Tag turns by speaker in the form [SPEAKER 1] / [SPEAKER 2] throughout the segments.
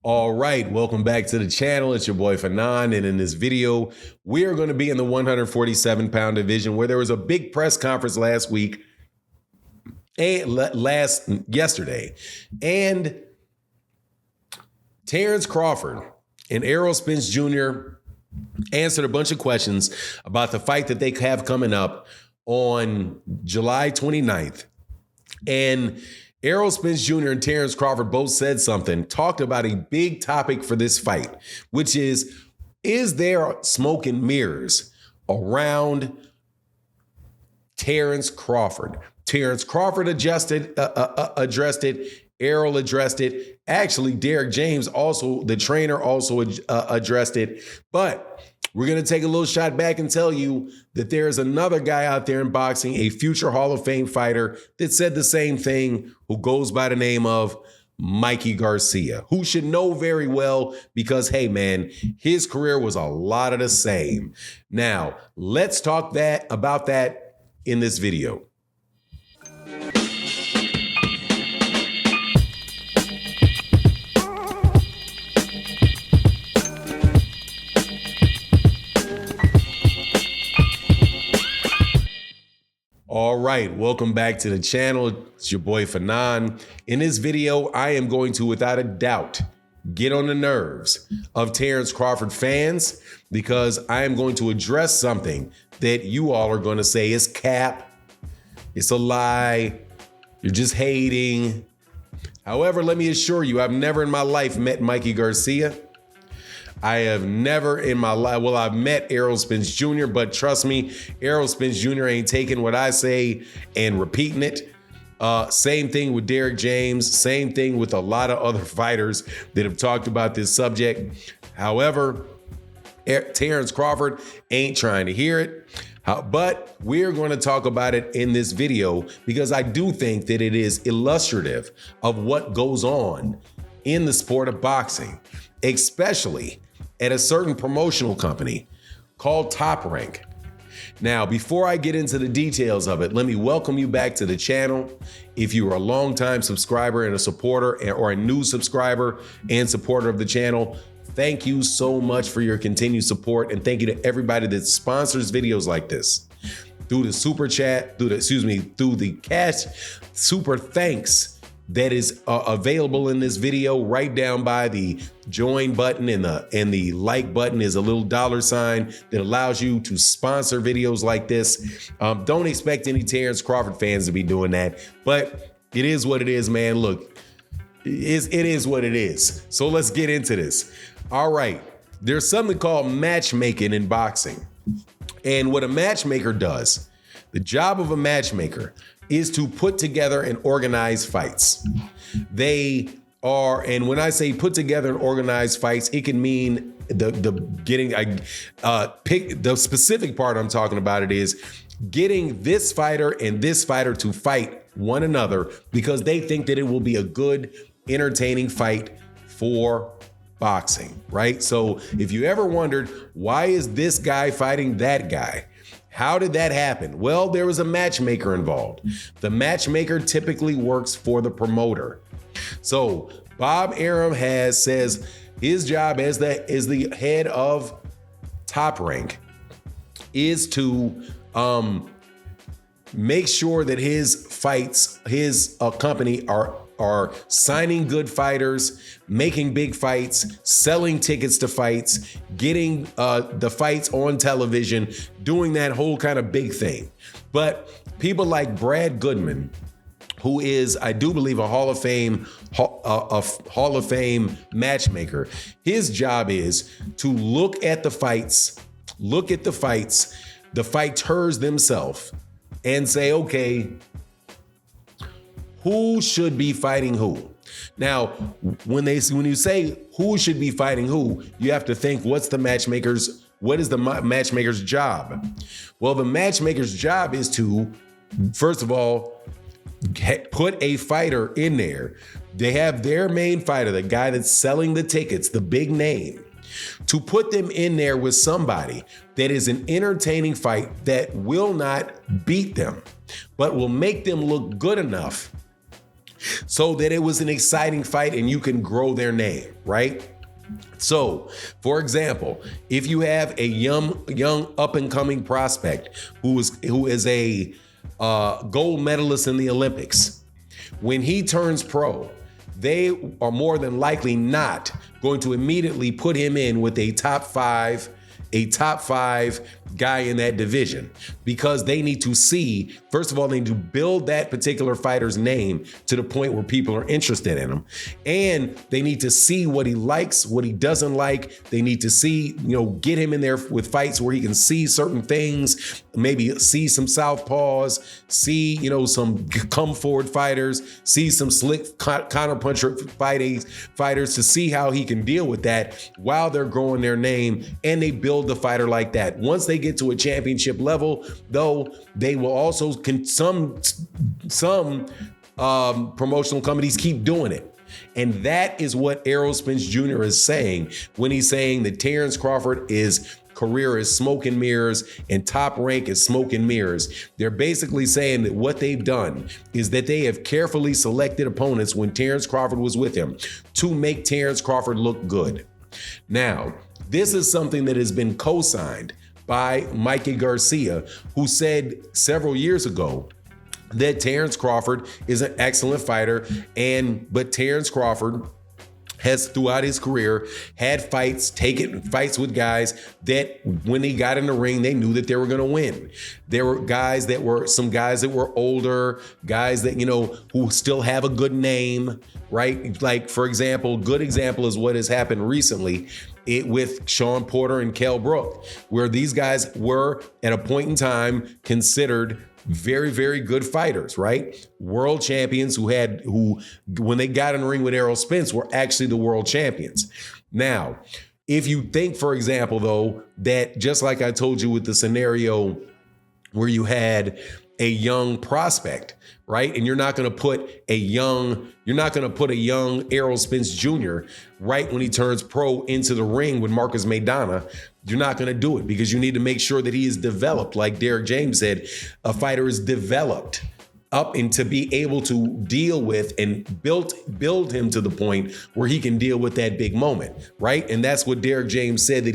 [SPEAKER 1] All right, welcome back to the channel. It's your boy Fanon, and in this video, we are going to be in the 147-pound division where there was a big press conference last week and yesterday, and Terence Crawford and Spence Jr. answered a bunch of questions about the fight that they have coming up on July 29th, and Spence Jr. and Terence Crawford both said something, talked about a big topic for this fight, which is there smoke and mirrors around Terence Crawford? Terence Crawford addressed it. Errol addressed it. Actually, Derek James, also the trainer, also addressed it. But we're going to take a little shot back and tell you that there is another guy out there in boxing, a future Hall of Fame fighter, that said the same thing, who goes by the name of Mikey Garcia, who should know very well because, hey, man, his career was a lot of the same. Now, let's talk about that in this video. All right, welcome back to the channel. It's your boy Fanon. In this video, I am going to, without a doubt, get on the nerves of Terence Crawford fans because I am going to address something that you all are going to say is cap, it's a lie, you're just hating. However, let me assure you, I've never in my life met Mikey Garcia. I have never in my life, well, I've met Spence Jr., but trust me, Spence Jr. ain't taking what I say and repeating it. Same thing with Derek James, same thing with a lot of other fighters that have talked about this subject. However, Terence Crawford ain't trying to hear it. But we're going to talk about it in this video because I do think that it is illustrative of what goes on in the sport of boxing, especially at a certain promotional company called Top Rank. Now, before I get into the details of it, let me welcome you back to the channel. If you are a longtime subscriber and a supporter, or a new subscriber and supporter of the channel, thank you so much for your continued support. And thank you to everybody that sponsors videos like this through the super chat, through the cash super thanks that is available in this video. Right down by the join button and the like button is a little $sign that allows you to sponsor videos like this. Don't expect any Terence Crawford fans to be doing that, but it is what it is, man. Look, it is what it is. So let's get into this. All right, there's something called matchmaking in boxing. And what a matchmaker does, the job of a matchmaker is to put together and organize fights. They are, and when I say put together and organize fights, it can mean the specific part I'm talking about. It is getting this fighter and this fighter to fight one another because they think that it will be a good, entertaining fight for boxing, right? So if you ever wondered, why is this guy fighting that guy? How did that happen? Well, there was a matchmaker involved. The matchmaker typically works for the promoter. So Bob Arum says his job as the head of Top Rank is to make sure that his fights, his company are signing good fighters, making big fights, selling tickets to fights, getting the fights on television, doing that whole kind of big thing. But people like Brad Goodman, who is, I do believe, a Hall of Fame matchmaker, his job is to look at the fights, the fighters themselves, and say, okay, who should be fighting who? Now, when you say who should be fighting who, you have to think, what is the matchmaker's job? Well, the matchmaker's job is to, first of all, put a fighter in there. They have their main fighter, the guy that's selling the tickets, the big name, to put them in there with somebody that is an entertaining fight that will not beat them, but will make them look good enough so that it was an exciting fight and you can grow their name, right? So, for example, if you have a young up and coming prospect who is a gold medalist in the Olympics, when he turns pro, they are more than likely not going to immediately put him in with a top five guy in that division, because they need to see, first of all, they need to build that particular fighter's name to the point where people are interested in him. And they need to see what he likes, what he doesn't like. They need to see, get him in there with fights where he can see certain things, maybe see some southpaws, see, some come forward fighters, see some slick counterpuncher fighters to see how he can deal with that while they're growing their name, and they build the fighter like that. Once they get to a championship level, though, they will also some promotional companies keep doing it. And that is what Errol Spence Jr. is saying when he's saying that Terence Crawford's career is smoke and mirrors and Top Rank is smoke and mirrors. They're basically saying that what they've done is that they have carefully selected opponents when Terence Crawford was with him to make Terence Crawford look good. Now, this is something that has been co-signed by Mikey Garcia, who said several years ago that Terence Crawford is an excellent fighter, but Terence Crawford has throughout his career had taken fights with guys that when he got in the ring, they knew that they were going to win. There were some guys that were older, guys that, who still have a good name, right? Like, for example, good example is what has happened recently with Sean Porter and Kell Brook, where these guys were at a point in time considered very, very good fighters, right? World champions who when they got in the ring with Errol Spence were actually the world champions. Now, if you think, for example, though, that just like I told you with the scenario where you had a young prospect, right? And you're not going to put a young Errol Spence Jr. right when he turns pro into the ring with Marcus Maidana. You're not going to do it because you need to make sure that he is developed. Like Derek James said, a fighter is developed up and to be able to deal with and build him to the point where he can deal with that big moment, right? And that's what Derek James said that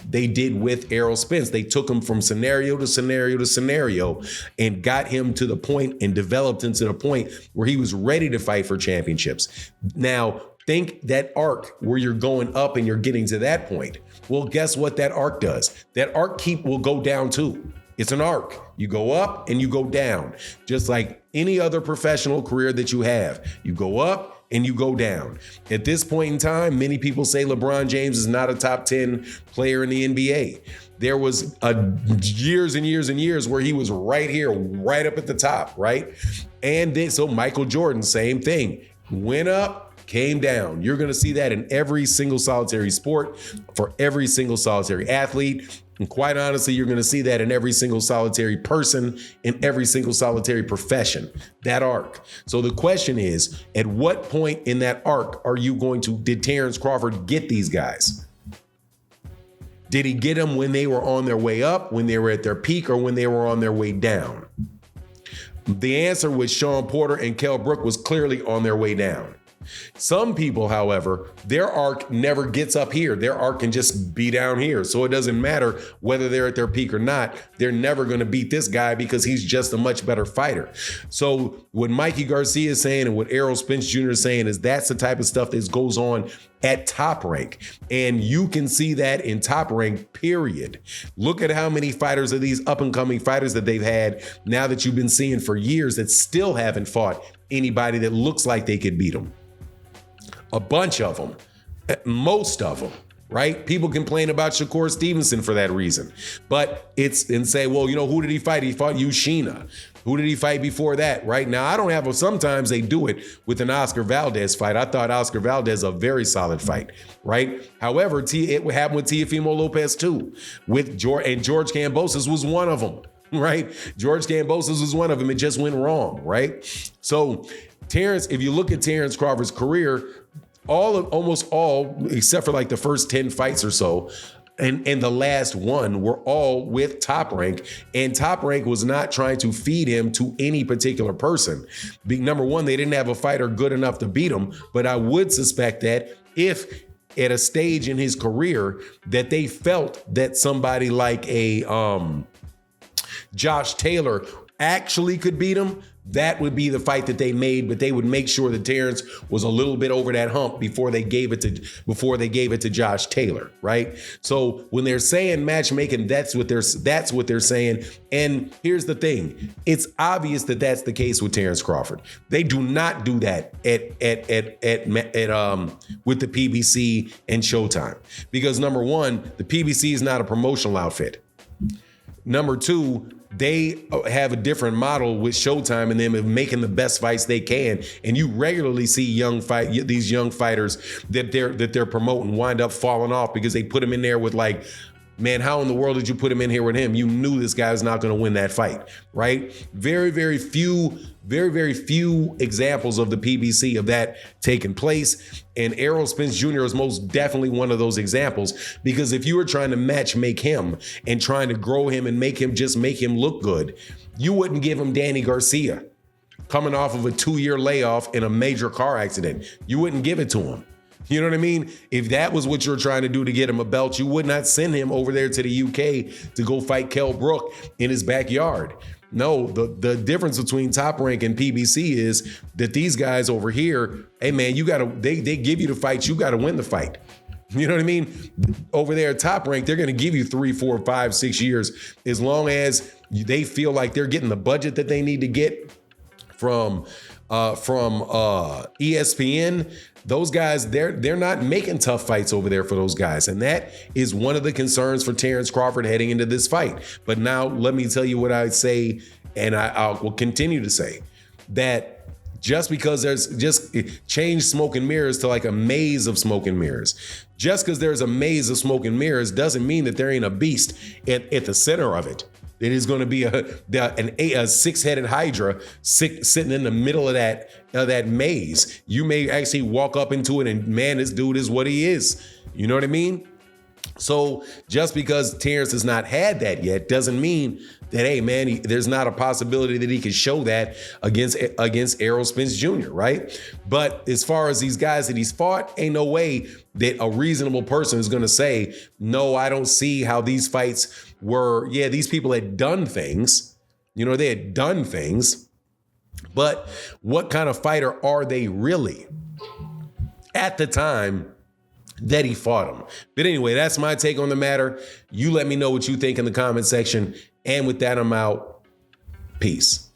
[SPEAKER 1] they did with Errol Spence. They took him from scenario to scenario to scenario and got him to the point and developed him to the point where he was ready to fight for championships. Now, think that arc where you're going up and you're getting to that point. Well, guess what that arc does? That arc will go down too. It's an arc. You go up and you go down, just like any other professional career that you have. You go up and you go down. At this point in time, many people say LeBron James is not a top 10 player in the NBA. There was years and years and years where he was right here, right up at the top, right? And then, so Michael Jordan, same thing. Went up, came down. You're going to see that in every single solitary sport for every single solitary athlete. And quite honestly, you're going to see that in every single solitary person, in every single solitary profession, that arc. So the question is, at what point in that arc did Terence Crawford get these guys? Did he get them when they were on their way up, when they were at their peak, or when they were on their way down? The answer with Sean Porter and Kell Brook was clearly on their way down. Some people, however, their arc never gets up here. Their arc can just be down here. So it doesn't matter whether they're at their peak or not. They're never going to beat this guy because he's just a much better fighter. So what Mikey Garcia is saying and what Errol Spence Jr. is saying is that's the type of stuff that goes on at Top Rank. And you can see that in Top Rank, period. Look at how many fighters of these up and coming fighters that they've had now that you've been seeing for years that still haven't fought anybody that looks like they could beat them. A bunch of them, most of them, right? People complain about Shakur Stevenson for that reason. But say, well, who did he fight? He fought Yushina. Who did he fight before that, right? Now, I don't have sometimes they do it with an Oscar Valdez fight. I thought Oscar Valdez a very solid fight, right? However, it happened with Teofimo Lopez too, and George Kambosos was one of them, right? George Kambosos was one of them. It just went wrong, right? So Terence, if you look at Terence Crawford's career, almost all, except for like the first 10 fights or so, and the last one were all with Top Rank, and Top Rank was not trying to feed him to any particular person. Number one, they didn't have a fighter good enough to beat him, but I would suspect that if at a stage in his career that they felt that somebody like a Josh Taylor actually could beat him, that would be the fight that they made, but they would make sure that Terence was a little bit over that hump before they gave it to Josh Taylor, right? So when they're saying matchmaking, that's what they're saying. And here's the thing: it's obvious that that's the case with Terence Crawford. They do not do that with the PBC and Showtime, because number one, the PBC is not a promotional outfit. Number two, they have a different model with Showtime and them of making the best fights they can. And you regularly see these young fighters that they're promoting wind up falling off because they put them in there with like, man, how in the world did you put him in here with him? You knew this guy was not going to win that fight, right? Very, very few examples of the PBC of that taking place. And Errol Spence Jr. is most definitely one of those examples, because if you were trying to make him and trying to grow him and make him look good, you wouldn't give him Danny Garcia coming off of a 2-year layoff in a major car accident. You wouldn't give it to him. You know what I mean? If that was what you're trying to do to get him a belt, you would not send him over there to the UK to go fight Kell Brook in his backyard. No, the difference between Top Rank and PBC is that these guys over here, hey man, they give you the fights, you gotta win the fight. You know what I mean? Over there at Top Rank, they're gonna give you 3, 4, 5, 6 years as long as they feel like they're getting the budget that they need to get from ESPN. Those guys, they're not making tough fights over there for those guys. And that is one of the concerns for Terence Crawford heading into this fight. But now let me tell you what I'd say, and I will continue to say, that just because change smoke and mirrors to like a maze of smoke and mirrors. Just because there's a maze of smoke and mirrors doesn't mean that there ain't a beast at the center of it. It is going to be a six-headed hydra sitting in the middle of that maze. You may actually walk up into it and, man, this dude is what he is. You know what I mean? So just because Terence has not had that yet doesn't mean that, hey, man, there's not a possibility that he could show that against Errol Spence Jr., right? But as far as these guys that he's fought, ain't no way that a reasonable person is going to say, no, I don't see how these fights were. Yeah, these people had done things. You know, they had done things. But what kind of fighter are they really at the time that he fought him? But anyway, that's my take on the matter. You let me know what you think in the comment section. And with that, I'm out. Peace.